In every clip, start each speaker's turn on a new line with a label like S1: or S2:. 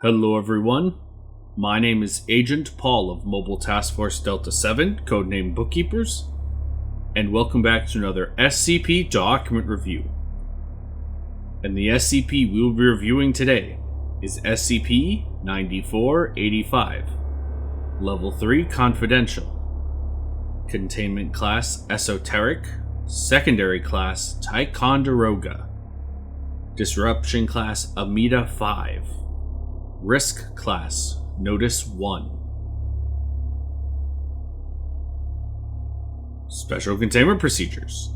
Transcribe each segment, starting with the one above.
S1: Hello everyone, my name is Agent Paul of Mobile Task Force Delta 7, codenamed Bookkeepers, and welcome back to another SCP Document Review. And the SCP we will be reviewing today is SCP-9485, Level 3 Confidential, Containment Class Esoteric, Secondary Class Ticonderoga, Disruption Class Amida 5, Risk Class Notice 1. Special Containment Procedures.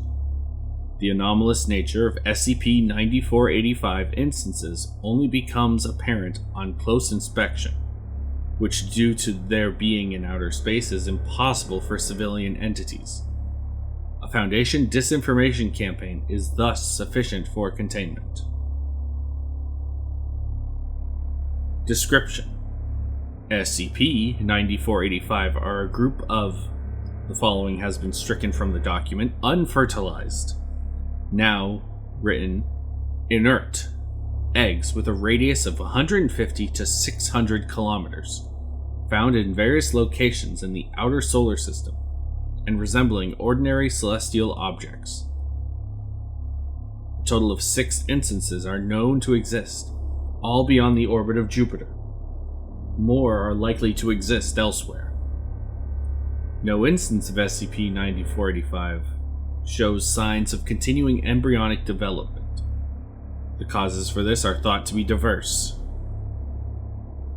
S1: The anomalous nature of SCP-9485 instances only becomes apparent on close inspection, which due to their being in outer space is impossible for civilian entities. A Foundation disinformation campaign is thus sufficient for containment. Description: SCP-9485 are a group of, the following has been stricken from the document, unfertilized, now written, inert, eggs with a radius of 150 to 600 kilometers, found in various locations in the outer solar system, and resembling ordinary celestial objects. A total of 6 instances are known to exist, all beyond the orbit of Jupiter. More are likely to exist elsewhere. No instance of SCP-9485 shows signs of continuing embryonic development. The causes for this are thought to be diverse.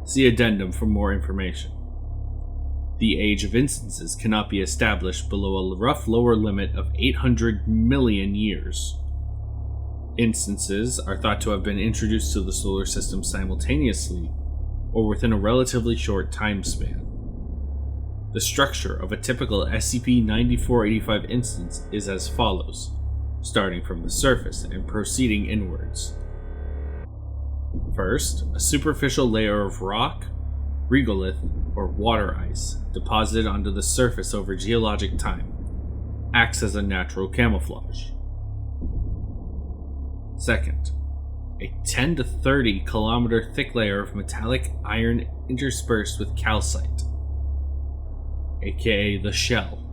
S1: See addendum for more information. The age of instances cannot be established below a rough lower limit of 800 million years. Instances are thought to have been introduced to the solar system simultaneously or within a relatively short time span. The structure of a typical SCP-9485 instance is as follows, starting from the surface and proceeding inwards. First, a superficial layer of rock, regolith, or water ice deposited onto the surface over geologic time acts as a natural camouflage. Second, a 10 to 30 kilometer thick layer of metallic iron interspersed with calcite, aka the shell.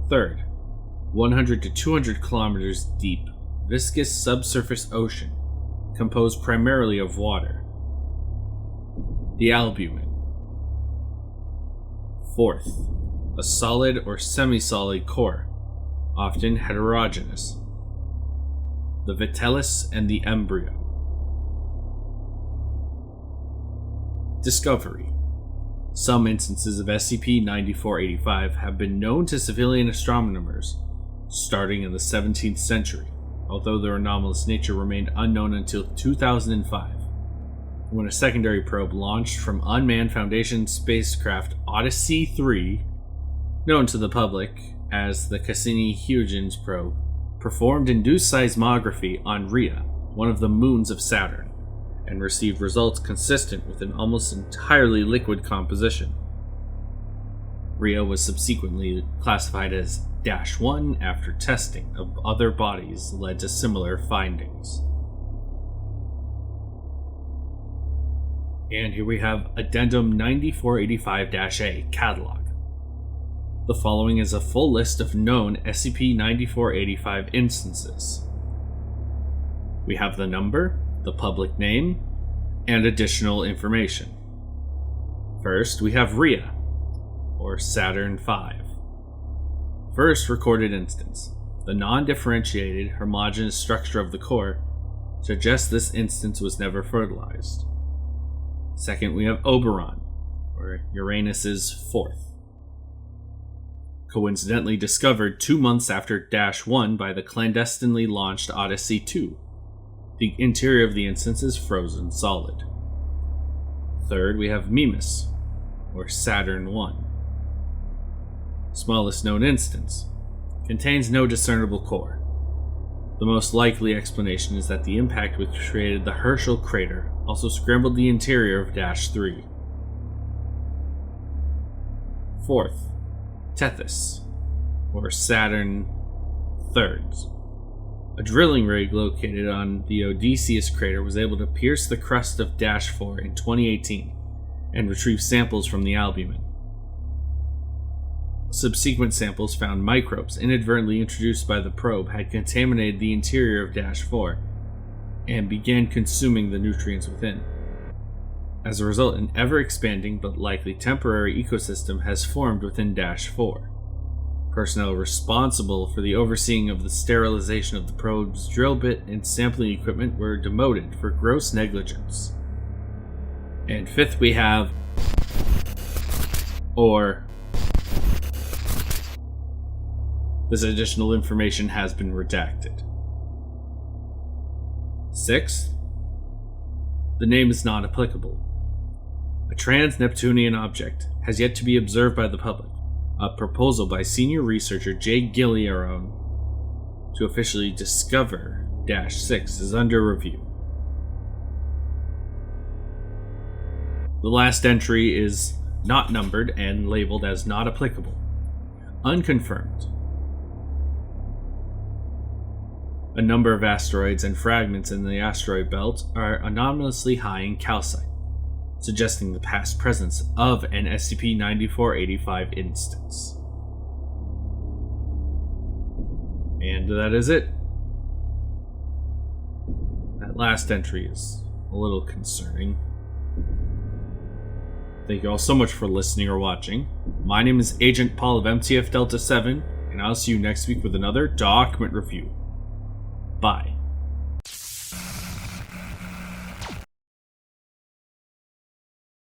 S1: Third, 100 to 200 kilometers deep, viscous subsurface ocean, composed primarily of water. The albumin. Fourth, a solid or semi-solid core, often heterogeneous. The vitellus and the embryo. Discovery. Some instances of SCP-9485 have been known to civilian astronomers starting in the 17th century, although their anomalous nature remained unknown until 2005, when a secondary probe launched from unmanned Foundation spacecraft Odyssey 3, known to the public as the Cassini-Huygens probe, performed induced seismography on Rhea, one of the moons of Saturn, and received results consistent with an almost entirely liquid composition. Rhea was subsequently classified as -1 after testing of other bodies led to similar findings. And here we have Addendum 9485-A Catalog. The following is a full list of known SCP-9485 instances. We have the number, the public name, and additional information. First, we have Rhea, or Saturn V. First recorded instance. The non-differentiated, homogeneous structure of the core suggests this instance was never fertilized. Second, we have Oberon, or Uranus's fourth. Coincidentally discovered 2 months after -1 by the clandestinely launched Odyssey 2. The interior of the instance is frozen solid. Third, we have Mimas, or Saturn I. Smallest known instance. Contains no discernible core. The most likely explanation is that the impact which created the Herschel crater also scrambled the interior of -3. Fourth, Tethys, or Saturn III. A drilling rig located on the Odysseus crater was able to pierce the crust of Dash 4 in 2018 and retrieve samples from the albumin. Subsequent samples found microbes inadvertently introduced by the probe had contaminated the interior of Dash 4 and began consuming the nutrients within. As a result, an ever-expanding but likely temporary ecosystem has formed within Dash 4. Personnel responsible for the overseeing of the sterilization of the probe's drill bit and sampling equipment were demoted for gross negligence. And fifth, we have this additional information has been redacted. Sixth, the name is not applicable. A trans-Neptunian object has yet to be observed by the public. A proposal by senior researcher Jay Guillerone to officially discover Dash 6 is under review. The last entry is not numbered and labeled as not applicable. Unconfirmed. A number of asteroids and fragments in the asteroid belt are anomalously high in calcite, suggesting the past presence of an SCP-9485 instance. And that is it. That last entry is a little concerning. Thank you all so much for listening or watching. My name is Agent Paul of MTF Delta 7, and I'll see you next week with another document review. Bye.